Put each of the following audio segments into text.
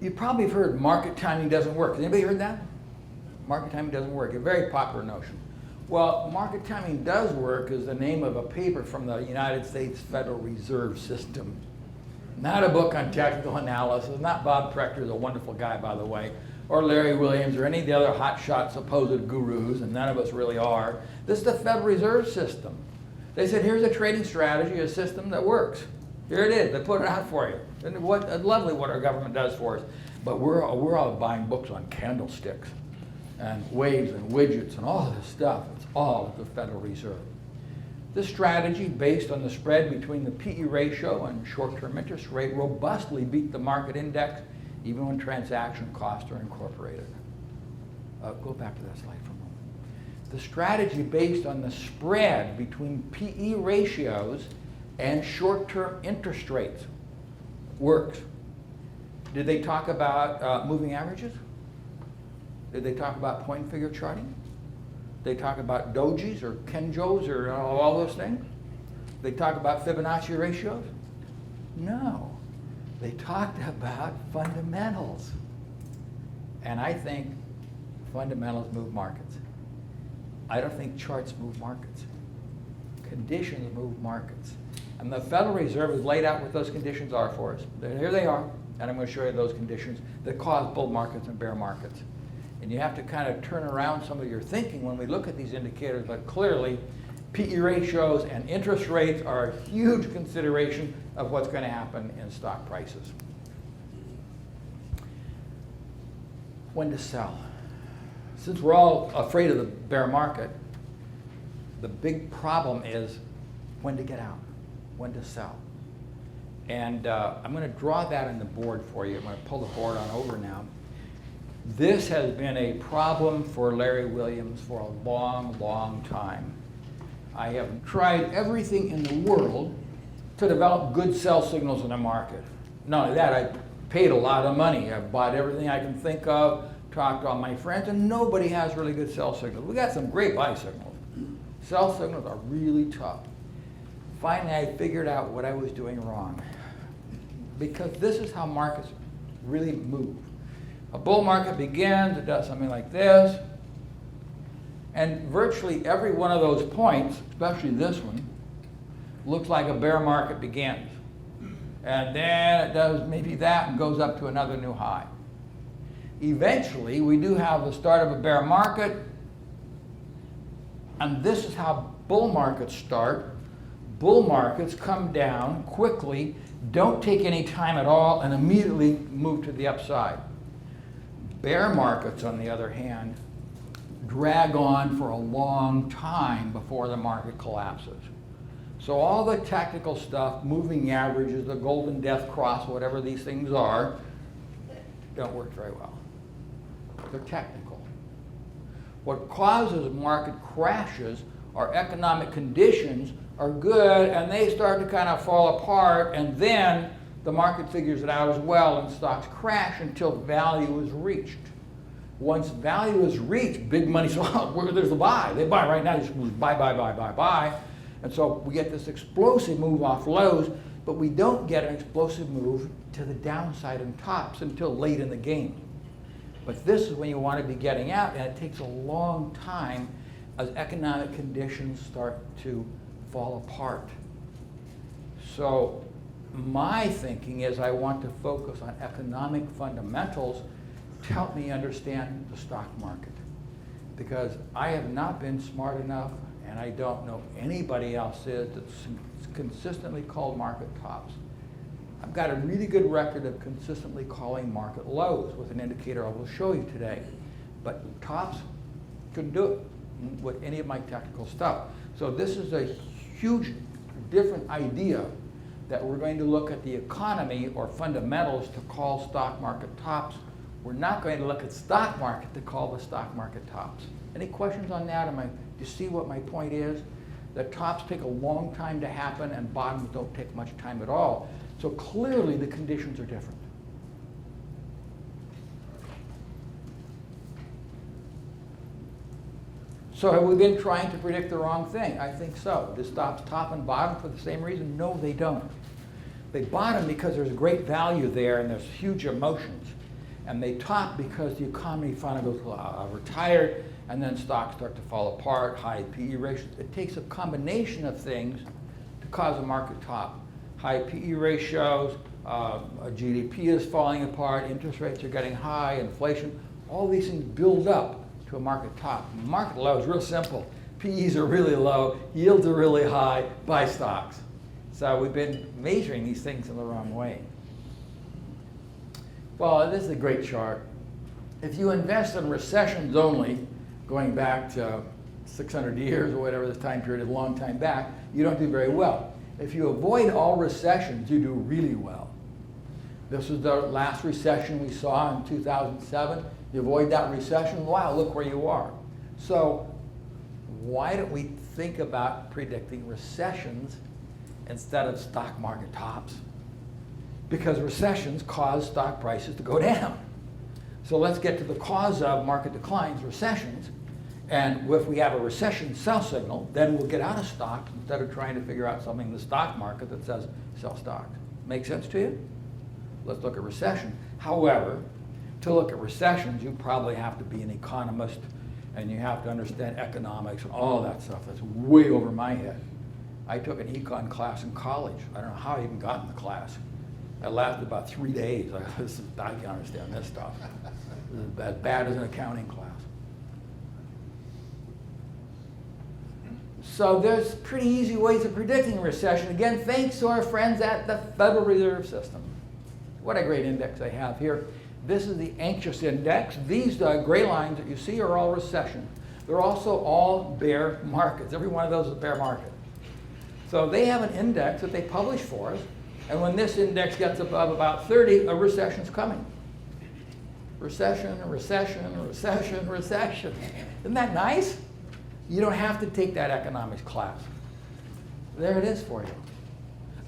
You probably have heard market timing doesn't work. Has anybody heard that? Market timing doesn't work. A very popular notion. Well, market timing does work is the name of a paper from the United States Federal Reserve System. Not a book on technical analysis, not Bob Prechter, a wonderful guy, by the way, or Larry Williams, or any of the other hotshot supposed gurus, and none of us really are. This is the Federal Reserve System. They said, here's a trading strategy, a system that works. Here it is. They put it out for you. And lovely what our government does for us. But we're all buying books on candlesticks and waves and widgets and all this stuff. It's all at the Federal Reserve. This strategy, based on the spread between the PE ratio and short-term interest rate, robustly beat the market index, even when transaction costs are incorporated. Go back to that slide for a moment. The strategy based on the spread between PE ratios and short-term interest rates works. Did they talk about moving averages? Did they talk about point figure charting? They talk about dojis or kenjos or all those things? They talk about Fibonacci ratios? No. They talked about fundamentals. And I think fundamentals move markets. I don't think charts move markets. Conditions move markets. And the Federal Reserve has laid out what those conditions are for us. Here they are, and I'm going to show you those conditions that cause bull markets and bear markets. And you have to kind of turn around some of your thinking when we look at these indicators, but clearly PE ratios and interest rates are a huge consideration of what's going to happen in stock prices. When to sell? Since we're all afraid of the bear market, the big problem is when to get out, when to sell. And I'm going to draw that on the board for you. I'm going to pull the board on over now. This has been a problem for Larry Williams for a long, long time. I have tried everything in the world to develop good sell signals in the market. Not only that, I paid a lot of money. I've bought everything I can think of, talked to all my friends, and nobody has really good sell signals. We got some great buy signals. Sell signals are really tough. Finally, I figured out what I was doing wrong. Because this is how markets really move. A bull market begins, it does something like this, and virtually every one of those points, especially this one, looks like a bear market begins. And then it does maybe that and goes up to another new high. Eventually, we do have the start of a bear market, and this is how bull markets start. Bull markets come down quickly, don't take any time at all, and immediately move to the upside. Bear markets, on the other hand, drag on for a long time before the market collapses. So all the technical stuff, moving averages, the golden death cross, whatever these things are, don't work very well. They're technical. What causes market crashes are economic conditions are good, and they start to kind of fall apart, and then the market figures it out as well, and stocks crash until value is reached. Once value is reached, big money, so there's the buy. They buy right now, just buy, buy, buy, buy, buy. And so we get this explosive move off lows, but we don't get an explosive move to the downside and tops until late in the game. But this is when you want to be getting out, and it takes a long time as economic conditions start to fall apart. So my thinking is I want to focus on economic fundamentals to help me understand the stock market. Because I have not been smart enough, and I don't know anybody else is, that's consistently called market tops. I've got a really good record of consistently calling market lows with an indicator I will show you today. But tops couldn't do it with any of my technical stuff. So this is a huge different idea that we're going to look at the economy or fundamentals to call stock market tops. We're not going to look at stock market to call the stock market tops. Any questions on that? Do you see what my point is? That tops take a long time to happen and bottoms don't take much time at all. So clearly the conditions are different. So have we been trying to predict the wrong thing? I think so. Do stocks top and bottom for the same reason? No, they don't. They bottom because there's great value there and there's huge emotions. and they top because the economy finally goes retired, and then stocks start to fall apart, high PE ratios. It takes a combination of things to cause a market top. High PE ratios, GDP is falling apart, interest rates are getting high, inflation, all these things build up to a market top. Market low is real simple. PEs are really low, yields are really high, buy stocks. So we've been measuring these things in the wrong way. Well, this is a great chart. If you invest in recessions only, going back to 600 years or whatever this time period is, a long time back, you don't do very well. If you avoid all recessions, you do really well. This was the last recession we saw in 2007. You avoid that recession, wow, look where you are. So why don't we think about predicting recessions instead of stock market tops? Because recessions cause stock prices to go down. So let's get to the cause of market declines, recessions. And if we have a recession sell signal, then we'll get out of stocks instead of trying to figure out something in the stock market that says sell stocks. Make sense to you? Let's look at recession. However, to look at recessions, you probably have to be an economist and you have to understand economics and all that stuff. That's way over my head. I took an econ class in college. I don't know how I even got in the class. It lasted about 3 days. I can't understand this stuff. It's as bad as an accounting class. So there's pretty easy ways of predicting a recession. Again, thanks to our friends at the Federal Reserve System. What a great index they have here. This is the anxious index. These gray lines that you see are all recession. They're also all bear markets. Every one of those is a bear market. So they have an index that they publish for us. And when this index gets above about 30, a recession's coming. Recession, recession, recession, recession. Isn't that nice? You don't have to take that economics class. There it is for you.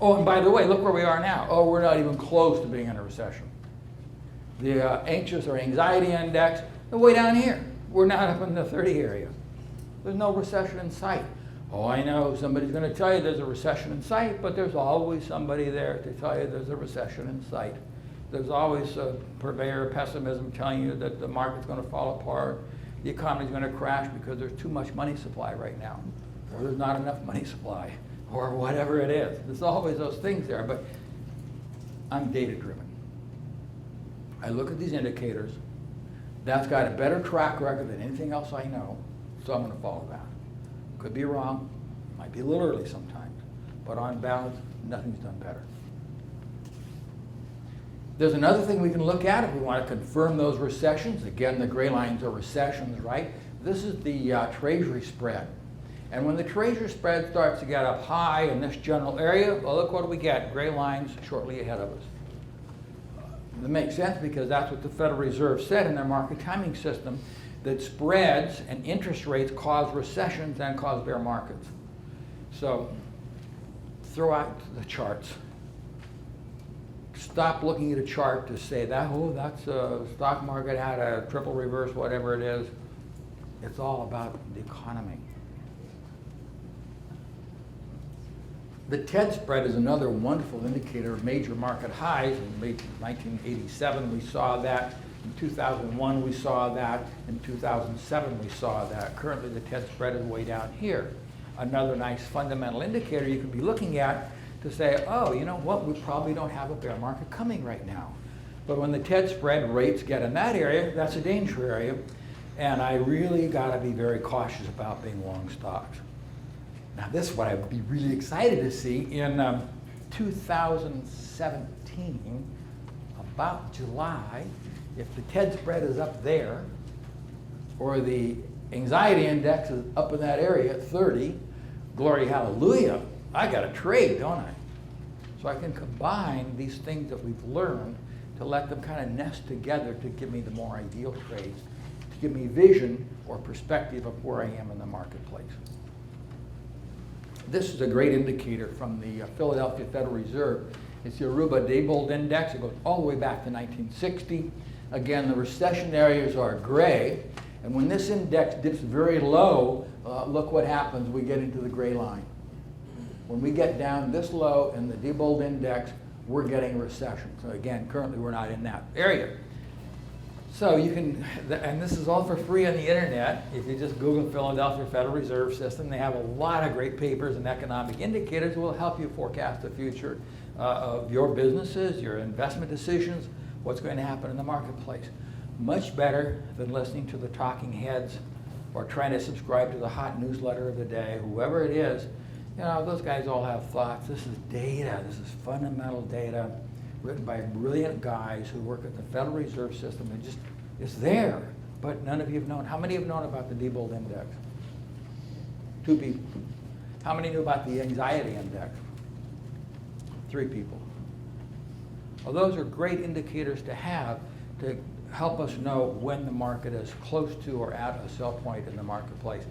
Oh, and by the way, look where we are now. Oh, we're not even close to being in a recession. The anxious or anxiety index, they're way down here. We're not up in the 30 area. There's no recession in sight. Oh, I know somebody's going to tell you there's a recession in sight, but there's always somebody there to tell you there's a recession in sight. There's always a purveyor of pessimism telling you that the market's going to fall apart, the economy's going to crash because there's too much money supply right now, or there's not enough money supply, or whatever it is. There's always those things there, but I'm data-driven. I look at these indicators. That's got a better track record than anything else I know, so I'm going to follow that. Could be wrong, might be a little early sometimes, but on balance, nothing's done better. There's another thing we can look at if we want to confirm those recessions. Again, the gray lines are recessions, right? This is the Treasury spread. And when the Treasury spread starts to get up high in this general area, well, look what do we get? Gray lines shortly ahead of us. That makes sense because that's what the Federal Reserve said in their market timing system, that spreads and interest rates cause recessions and cause bear markets. So throw out the charts. Stop looking at a chart to say that, oh, that's a stock market had a triple reverse, whatever it is. It's all about the economy. The TED spread is another wonderful indicator of major market highs. In 1987 we saw that. In 2001 we saw that. In 2007 we saw that. Currently the TED spread is way down here. Another nice fundamental indicator you could be looking at to say, oh, you know what, we probably don't have a bear market coming right now. But when the TED spread rates get in that area, that's a danger area. And I really got to be very cautious about being long stocks. Now this is what I would be really excited to see in 2017, about July, if the TED spread is up there, or the anxiety index is up in that area at 30, glory hallelujah, I got to trade, don't I? So I can combine these things that we've learned to let them kind of nest together to give me the more ideal trades, to give me vision or perspective of where I am in the marketplace. This is a great indicator from the Philadelphia Federal Reserve. It's the Aruba-Diebold Index. It goes all the way back to 1960. Again, the recession areas are gray. And when this index dips very low, look what happens. We get into the gray line. When we get down this low in the Diebold Index, we're getting a recession. So again, currently we're not in that area. So you can, and this is all for free on the internet. If you just Google Philadelphia Federal Reserve System, they have a lot of great papers and economic indicators that will help you forecast the future of your businesses, your investment decisions, what's going to happen in the marketplace. Much better than listening to the talking heads or trying to subscribe to the hot newsletter of the day, whoever it is. You know, those guys all have thoughts. This is data. This is fundamental data written by brilliant guys who work at the Federal Reserve System. It just, it's there, but none of you have known. How many have known about the Diebold Index? 2 people. How many knew about the Anxiety Index? 3 people. Well, those are great indicators to have to help us know when the market is close to or at a sell point in the marketplace.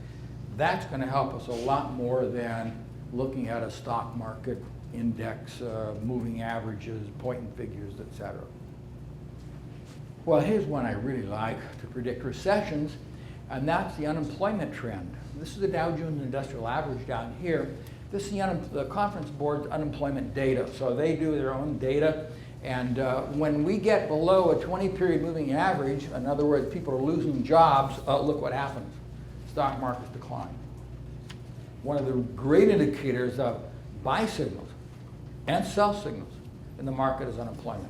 That's going to help us a lot more than looking at a stock market index, moving averages, point and figures, etc. Well, here's one I really like to predict recessions, and that's the unemployment trend. This is the Dow Jones Industrial Average down here. This is the Conference Board's unemployment data. So they do their own data, and when we get below a 20-period moving average, in other words, people are losing jobs, look what happens. Stock markets decline. One of the great indicators of buy signals and sell signals in the market is unemployment.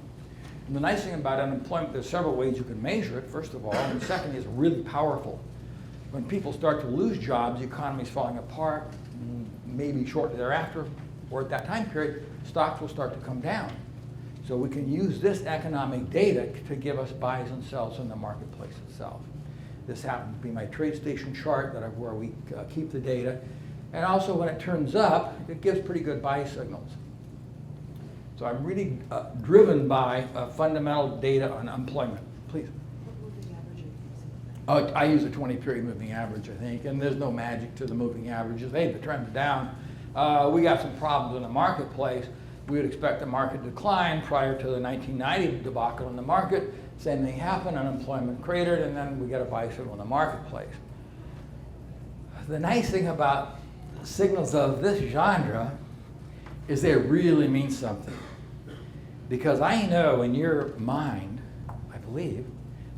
And the nice thing about unemployment, there's several ways you can measure it, first of all, and the second is really powerful. When people start to lose jobs, the economy is falling apart, maybe shortly thereafter, or at that time period, stocks will start to come down. So we can use this economic data to give us buys and sells in the marketplace itself. This happens to be my TradeStation chart where we keep the data. And also when it turns up, it gives pretty good buy signals. So I'm really driven by fundamental data on employment. Please. What moving average are you using? I use a 20-period moving average, I think, and there's no magic to the moving averages. Hey, the trend's down. We got some problems in the marketplace. We would expect the market to decline prior to the 1990 debacle in the market. Same thing happened, unemployment cratered, and then we get a buy signal in the marketplace. The nice thing about signals of this genre is they really mean something. Because I know in your mind, I believe,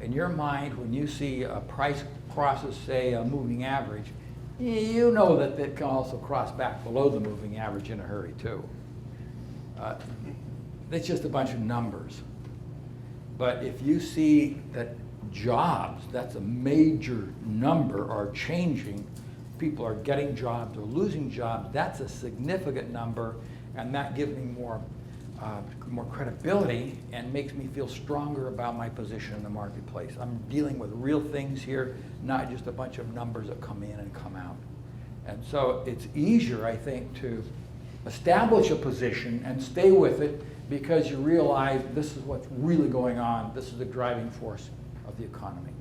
in your mind when you see a price crosses, say, a moving average, you know that it can also cross back below the moving average in a hurry too. It's just a bunch of numbers. But if you see that jobs, that's a major number, are changing, people are getting jobs or losing jobs, that's a significant number, and that gives me more credibility and makes me feel stronger about my position in the marketplace. I'm dealing with real things here, not just a bunch of numbers that come in and come out. And so it's easier, I think, to establish a position and stay with it because you realize this is what's really going on. This is the driving force of the economy.